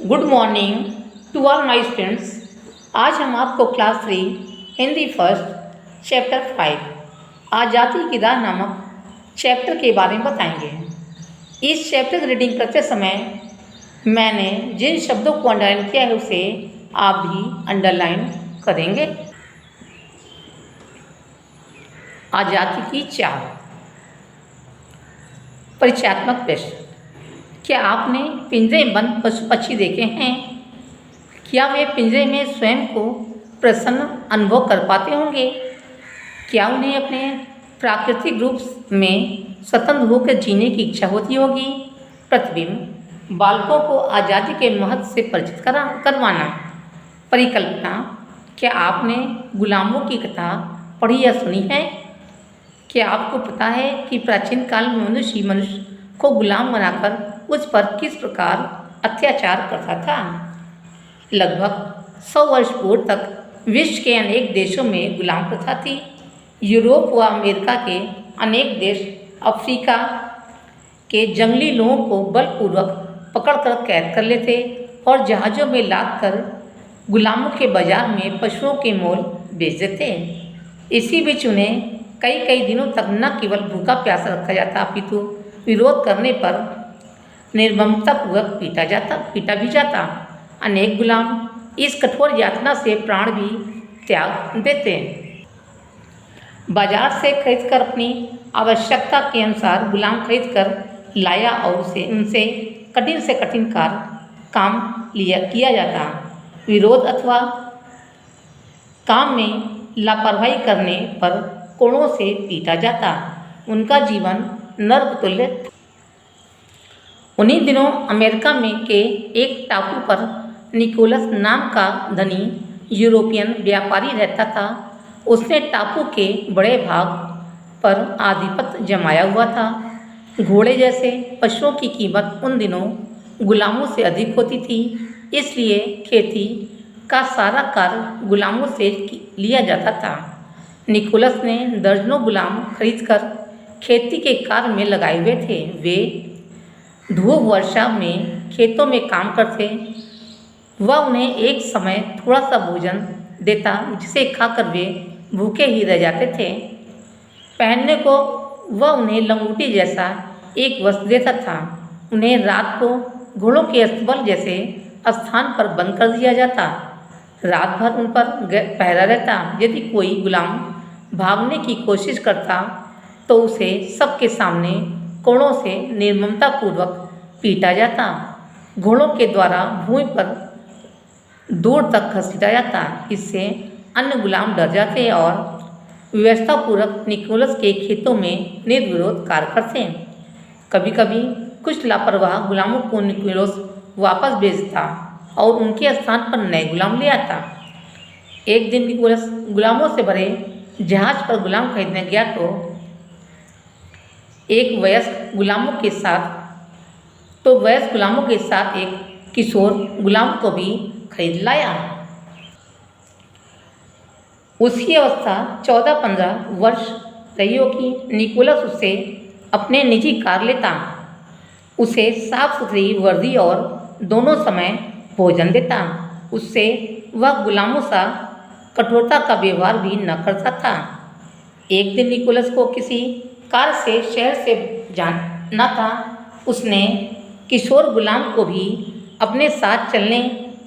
Good morning to all my students. आज हम आपको क्लास 3 हिंदी फर्स्ट चैप्टर 5 आज़ादी की राह नामक चैप्टर के बारे में बताएंगे। इस चैप्टर की रीडिंग करते समय मैंने जिन शब्दों को अंडरलाइन किया है उसे आप भी अंडरलाइन करेंगे। आज़ादी की चाह। परिचयात्मक प्रश्न। क्या आपने पिंजरे में बंद पशु पक्षी देखे हैं? क्या वे पिंजरे में स्वयं को प्रसन्न अनुभव कर पाते होंगे? क्या उन्हें अपने प्राकृतिक रूप में स्वतंत्र होकर जीने की इच्छा होती होगी? प्रतिबिंब। बालकों को आज़ादी के महत्व से परिचित करवाना। परिकल्पना। क्या आपने गुलामों की कथा पढ़ी या सुनी है? क्या आपको पता है कि प्राचीन काल में मनुष्य को गुलाम बनाकर उस पर किस प्रकार अत्याचार करता था? लगभग 100 वर्ष पूर्व तक विश्व के अनेक देशों में गुलाम प्रथा थी। यूरोप व अमेरिका के अनेक देश अफ्रीका के जंगली लोगों को बलपूर्वक पकड़कर कैद कर लेते और जहाज़ों में लादकर गुलामों के बाजार में पशुओं के मोल बेच देते। इसी बीच उन्हें कई दिनों तक न केवल भूखा प्यासा रखा जाता अपितु विरोध करने पर निर्ममतापूर्वक पीटा भी जाता। अनेक गुलाम इस कठोर यातना से प्राण भी त्याग देते। बाजार से खरीदकर अपनी आवश्यकता के अनुसार गुलाम खरीदकर लाया और उनसे कठिन से कठिन काम किया जाता। विरोध अथवा काम में लापरवाही करने पर कोड़ों से पीटा जाता। उनका जीवन नर्क तुल्य था। उन्हीं दिनों अमेरिका में के एक टापू पर निकोलस नाम का धनी यूरोपियन व्यापारी रहता था। उसने टापू के बड़े भाग पर आधिपत्य जमाया हुआ था। घोड़े जैसे पशुओं की कीमत उन दिनों गुलामों से अधिक होती थी, इसलिए खेती का सारा कार्य गुलामों से लिया जाता था। निकोलस ने दर्जनों गुलाम खरीदकर खेती के कार्य में लगाए हुए थे। वे धूप वर्षा में खेतों में काम करते। वह उन्हें एक समय थोड़ा सा भोजन देता जिसे खाकर वे भूखे ही रह जाते थे। पहनने को वह उन्हें लंगोटी जैसा एक वस्त्र देता था। उन्हें रात को घोड़ों के अस्तबल जैसे स्थान पर बंद कर दिया जाता। रात भर उन पर पहरा रहता। यदि कोई गुलाम भागने की कोशिश करता तो उसे सबके सामने कोड़ों से निर्ममतापूर्वक पीटा जाता। घोड़ों के द्वारा भूमि पर दूर तक घसीटा जाता। इससे अन्य गुलाम डर जाते और व्यवस्थापूर्वक निकोलस के खेतों में निर्विरोध कार्य करते। कभी कभी कुछ लापरवाह गुलामों को निकोलस वापस भेजता और उनके स्थान पर नए गुलाम ले आता। एक दिन निकोलस गुलामों से भरे जहाज पर गुलाम खरीदने गया तो वयस्क गुलामों के साथ एक किशोर गुलाम को भी खरीद लाया। उसकी अवस्था 14-15 वर्ष रही होगी। निकोलस उससे अपने निजी कार लेता, उसे साफ सुथरी वर्दी और दोनों समय भोजन देता। उससे वह गुलामों सा कठोरता का व्यवहार भी न करता था। एक दिन निकोलस को किसी कार से शहर से जाना था। उसने किशोर गुलाम को भी अपने साथ चलने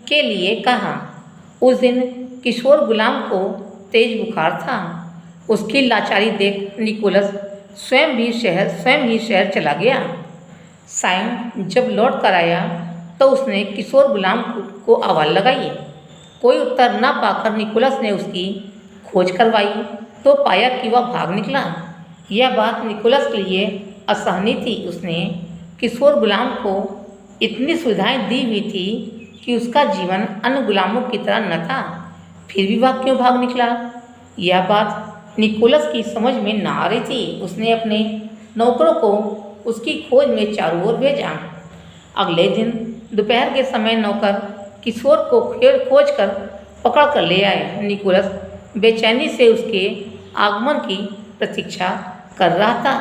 के लिए कहा। उस दिन किशोर गुलाम को तेज बुखार था। उसकी लाचारी देख निकोलस स्वयं ही शहर चला गया। साइम जब लौट कर आया तो उसने किशोर गुलाम को आवाज़ लगाई। कोई उत्तर न पाकर निकोलस ने उसकी खोज करवाई तो पाया कि वह भाग निकला। यह बात निकोलस के लिए असहनीय थी। उसने किशोर गुलाम को इतनी सुविधाएं दी हुई थी कि उसका जीवन अन्य गुलामों की तरह न था, फिर भी वह क्यों भाग निकला? यह बात निकोलस की समझ में न आ रही थी। उसने अपने नौकरों को उसकी खोज में चारों ओर भेजा। अगले दिन दोपहर के समय नौकर किशोर को खोज कर पकड़ कर ले आए। निकोलस बेचैनी से उसके आगमन की प्रतीक्षा कर रहा था।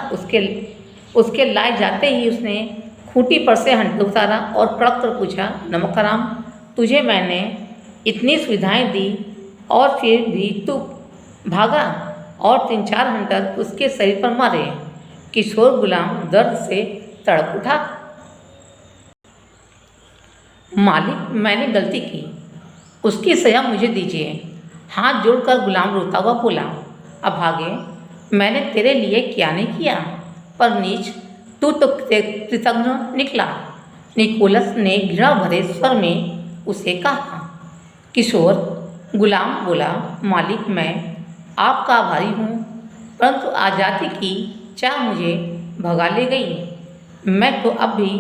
उसके लाए जाते ही उसने खूंटी पर से हंटर उतारा और कड़क कर पूछा, नमक हराम, तुझे मैंने इतनी सुविधाएं दी और फिर भी तू भागा और 3-4 हंटर उसके शरीर पर मारे। किशोर गुलाम दर्द से तड़प उठा। मालिक, मैंने गलती की, उसकी सजा मुझे दीजिए। हाथ जोड़कर गुलाम रोता हुआ बोला, अभागे, मैंने तेरे लिए क्या नहीं किया, पर नीच, तू तो कृतज्ञ निकला। निकोलस ने घृणा भरे स्वर में उसे कहा। किशोर गुलाम बोला, मालिक, मैं आपका आभारी हूँ, परंतु आज़ादी की चाह मुझे भगा ले गई। मैं तो अब भी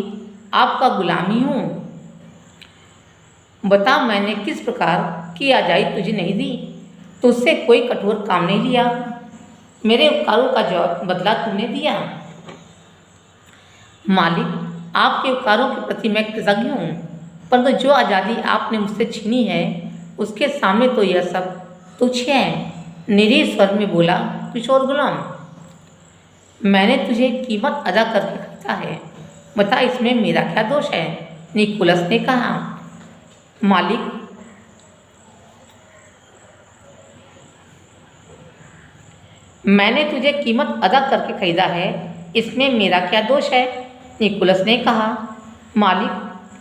आपका गुलाम ही हूँ। बता, मैंने किस प्रकार की आज़ादी तुझे नहीं दी? तुझसे कोई कठोर काम नहीं लिया, मेरे उपकारों का जवाब बदला तुमने दिया। मालिक, आपके उपकारों के प्रति मैं कृतज्ञ हूँ, परंतु जो आज़ादी आपने मुझसे छीनी है उसके सामने तो यह सब तुच्छ है। निरीह स्वर में बोला किशोर गुलाम, मैंने तुझे कीमत अदा करके खरीदा है, बता इसमें मेरा क्या दोष है? निकोलस ने कहा। मालिक, मैंने तुझे कीमत अदा करके खरीदा है, इसमें मेरा क्या दोष है? निकोलस ने कहा। मालिक,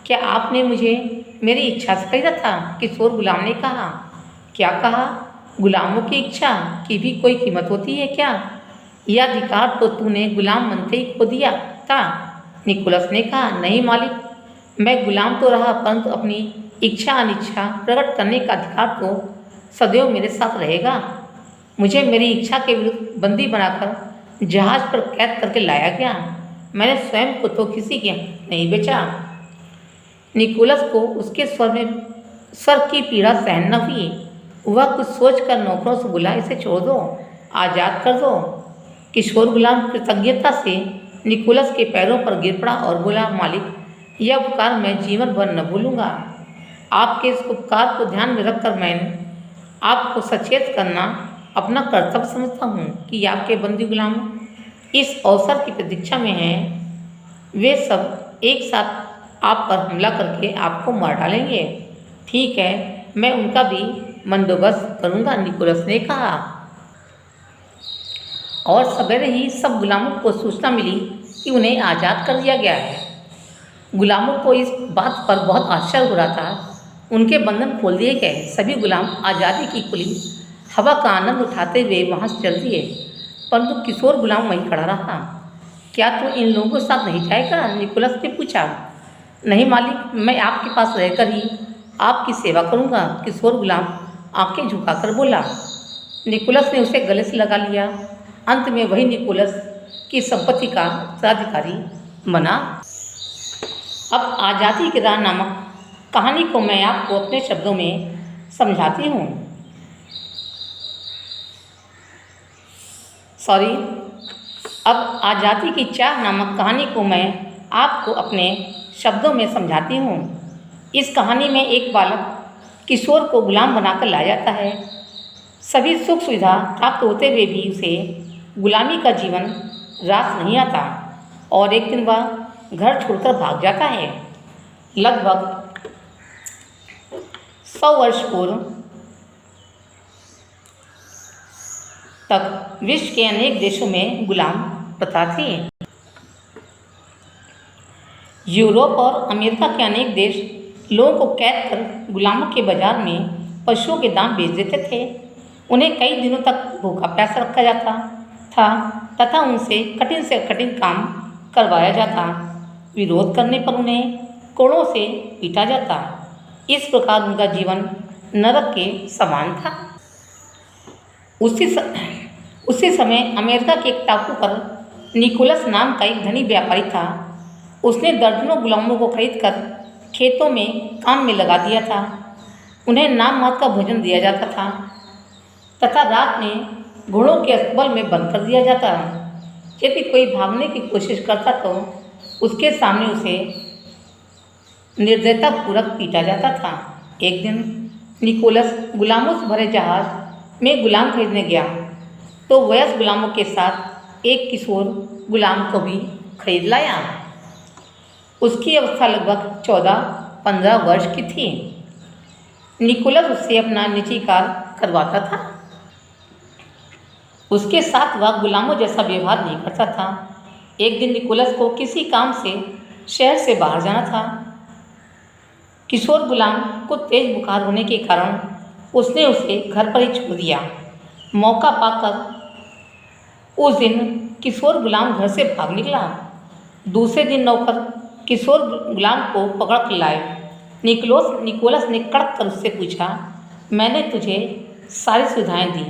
क्या आपने मुझे मेरी इच्छा से खरीदा था? किशोर गुलाम ने कहा। क्या कहा? गुलामों की इच्छा की भी कोई कीमत होती है क्या? यह अधिकार तो तूने गुलाम बनते ही खो दिया था। निकोलस ने कहा, नहीं मालिक, मैं गुलाम तो रहा, परंतु अपनी इच्छा अनिच्छा प्रकट करने का अधिकार तो सदैव मेरे साथ रहेगा। मुझे मेरी इच्छा के विरुद्ध बंदी बनाकर जहाज पर कैद करके लाया गया। मैंने स्वयं को तो किसी के नहीं बेचा। निकोलस को उसके स्वर की पीड़ा सहन न हुई। वह कुछ सोचकर नौकरों से बोला, इसे छोड़ दो, आज़ाद कर दो। किशोर गुलाम कृतज्ञता से निकोलस के पैरों पर गिर पड़ा और बोला, मालिक, यह उपकार मैं जीवन भर न भूलूंगा। आपके इस उपकार को ध्यान में रखकर मैंने आपको सचेत करना अपना कर्तव्य समझता हूँ कि आपके बंदी गुलाम इस अवसर की प्रतीक्षा में हैं। वे सब एक साथ आप पर हमला करके आपको मार डालेंगे। ठीक है, मैं उनका भी बंदोबस्त करूँगा, निकोलस ने कहा। और सवेरे ही सब गुलामों को सूचना मिली कि उन्हें आज़ाद कर दिया गया है। गुलामों को इस बात पर बहुत आश्चर्य हो रहा था। उनके बंधन खोल दिए गए। सभी गुलाम आज़ादी की खुली हवा का आनंद उठाते हुए वहाँ से चल दिए, परंतु किशोर गुलाम वहीं खड़ा रहा। क्या तू इन लोगों के साथ नहीं जाएगा? निकोलस ने पूछा। नहीं मालिक, मैं आपके पास रहकर ही आपकी सेवा करूँगा, किशोर गुलाम आंखें झुकाकर बोला। निकोलस ने उसे गले से लगा लिया। अंत में वही निकोलस की संपत्ति का उत्तराधिकारी बना। अब आज़ादी की राह नामक कहानी को मैं आपको अपने शब्दों में समझाती हूँ। अब आज़ादी की चाह नामक कहानी को मैं आपको अपने शब्दों में समझाती हूँ। इस कहानी में एक बालक किशोर को गुलाम बनाकर लाया जाता है। सभी सुख सुविधा प्राप्त होते हुए भी उसे गुलामी का जीवन रास नहीं आता और एक दिन वह घर छोड़कर भाग जाता है। लगभग 100 वर्ष पूर्व तक विश्व के अनेक देशों में गुलाम प्रथा थी। यूरोप और अमेरिका के अनेक देश लोगों को कैद कर गुलामों के बाजार में पशुओं के दाम बेच देते थे। उन्हें कई दिनों तक भूखा प्यासा रखा जाता था तथा उनसे कठिन से कठिन काम करवाया जाता। विरोध करने पर उन्हें कोड़ों से पीटा जाता। इस प्रकार उनका जीवन नरक के समान था। उसी समय अमेरिका के एक टापू पर निकोलस नाम का एक धनी व्यापारी था। उसने दर्जनों गुलामों को खरीदकर खेतों में काम में लगा दिया था। उन्हें नाम मात्र का भोजन दिया जाता था तथा रात में घोड़ों के अस्तबल में बंद कर दिया जाता। यदि कोई भागने की कोशिश करता तो उसके सामने उसे निर्दयतापूर्वक पीटा जाता था। एक दिन निकोलस गुलामों से भरे जहाज में गुलाम खरीदने गया तो वयस्क गुलामों के साथ एक किशोर गुलाम को भी खरीद लाया। उसकी अवस्था लगभग 14-15 वर्ष की थी। निकोलस उससे अपना निजी कार्य करवाता था। उसके साथ वह गुलामों जैसा व्यवहार नहीं करता था। एक दिन निकोलस को किसी काम से शहर से बाहर जाना था। किशोर गुलाम को तेज बुखार होने के कारण उसने उसे घर पर ही छोड़ दिया। मौका पाकर उस दिन किशोर गुलाम घर से भाग निकला। दूसरे दिन नौकर किशोर गुलाम को पकड़ कर लाए। निकोलस ने कड़क कर उससे पूछा, मैंने तुझे सारी सुविधाएं दी,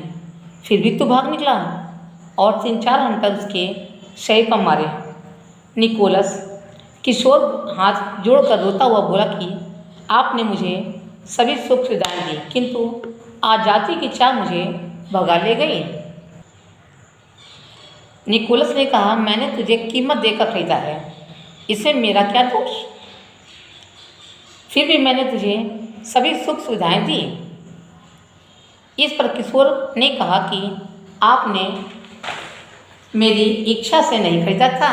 फिर भी तू भाग निकला? और 3-4 घंटे उसके शरीर पर मारे। निकोलस किशोर हाथ जोड़कर रोता हुआ बोला कि आपने मुझे सभी सुख सुविधाएं दी, किंतु आज़ादी की चाह मुझे भगा ले गई। निकोलस ने कहा, मैंने तुझे कीमत देकर खरीदा है, इसमें मेरा क्या दोष? फिर भी मैंने तुझे सभी सुख सुविधाएं दी। इस पर किशोर ने कहा कि आपने मेरी इच्छा से नहीं खरीदा था,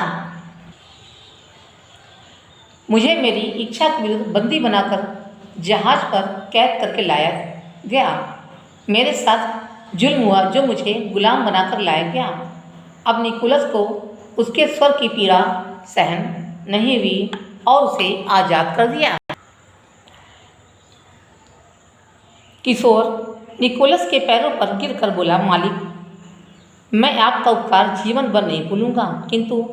मुझे मेरी इच्छा के विरुद्ध बंदी बनाकर जहाज पर कैद करके लाया गया। मेरे साथ जुल्म हुआ जो मुझे गुलाम बनाकर लाया गया। अब निकोलस को उसके स्वर की पीड़ा सहन नहीं हुई और उसे आज़ाद कर दिया। किशोर निकोलस के पैरों पर गिरकर बोला, मालिक, मैं आपका उपकार जीवन भर नहीं भूलूंगा, किंतु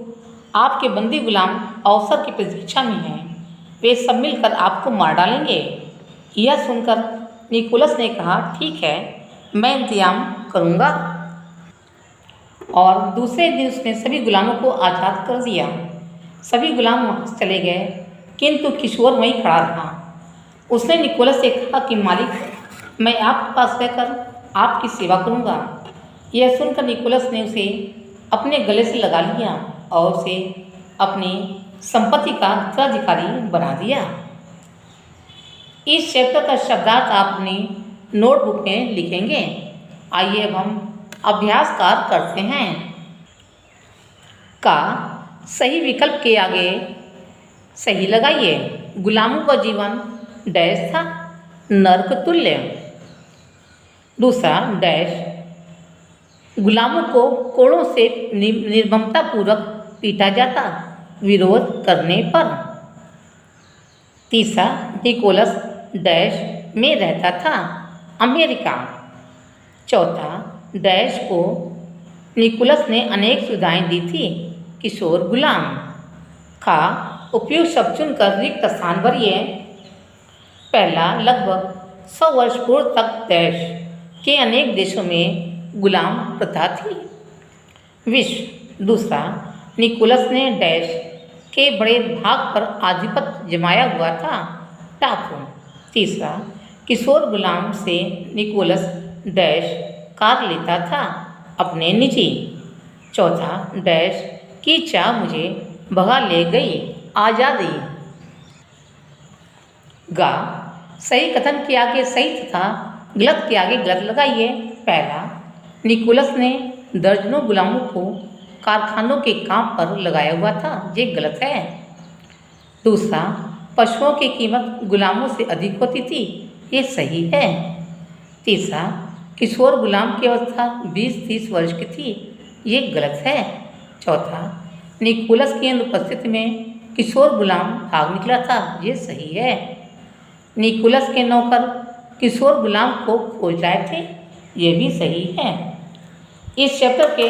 आपके बंदी गुलाम अवसर की प्रतीक्षा में हैं, वे सब मिलकर आपको मार डालेंगे। यह सुनकर निकोलस ने कहा, ठीक है, मैं इंतजाम करूंगा। और दूसरे दिन उसने सभी गुलामों को आज़ाद कर दिया। सभी गुलाम वहाँ से चले गए, किंतु किशोर वहीं खड़ा रहा। उसने निकोलस से कहा कि मालिक, मैं आपके पास रहकर आपकी सेवा करूंगा। यह सुनकर निकोलस ने उसे अपने गले से लगा लिया और उसे अपनी संपत्ति का उत्तराधिकारी बना दिया। इस चैप्टर का शब्दार्थ आप अपनी नोटबुक में लिखेंगे। आइए अब हम अभ्यास कार्य करते हैं। का सही विकल्प के आगे सही लगाइए। गुलामों का जीवन डैश था, नर्क तुल्य। दूसरा डैश, गुलामों को कोड़ों से निर्ममता पूर्वक पीटा जाता विरोध करने पर। तीसरा, निकोलस डैश में रहता था, अमेरिका। चौथा, डैश को निकोलस ने अनेक सुविधाएं दी थी, किशोर गुलाम। खा उपयुक्त शब्द चुनकर रिक्त स्थान भरिए। पहला, लगभग 100 वर्ष पूर्व तक डैश के अनेक देशों में गुलाम प्रथा थी, विश्व। दूसरा, निकोलस ने डैश के बड़े भाग पर आधिपत्य जमाया हुआ था, टापू। तीसरा, किशोर गुलाम से निकोलस डैश कार लेता था, अपने निजी। चौथा, डैश की चाह मुझे भगा ले गई, आज़ादी। गा सही कथन के आगे सही तथा गलत के आगे गलत लगाइए। पहला, निकोलस ने दर्जनों गुलामों को कारखानों के काम पर लगाया हुआ था, ये गलत है। दूसरा, पशुओं की कीमत गुलामों से अधिक होती थी, ये सही है। तीसरा, किशोर गुलाम की अवस्था 20-30 वर्ष की थी, ये गलत है। चौथा, निकोलस की अनुपस्थिति में किशोर गुलाम भाग निकला था, ये सही है। निकोलस के नौकर किशोर गुलाम को खोज लाए थे, ये भी सही है। इस चैप्टर के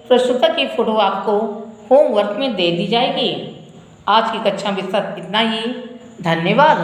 प्रस्तुता की फोटो आपको होमवर्क में दे दी जाएगी। आज की कक्षा में सब इतना ही। धन्यवाद।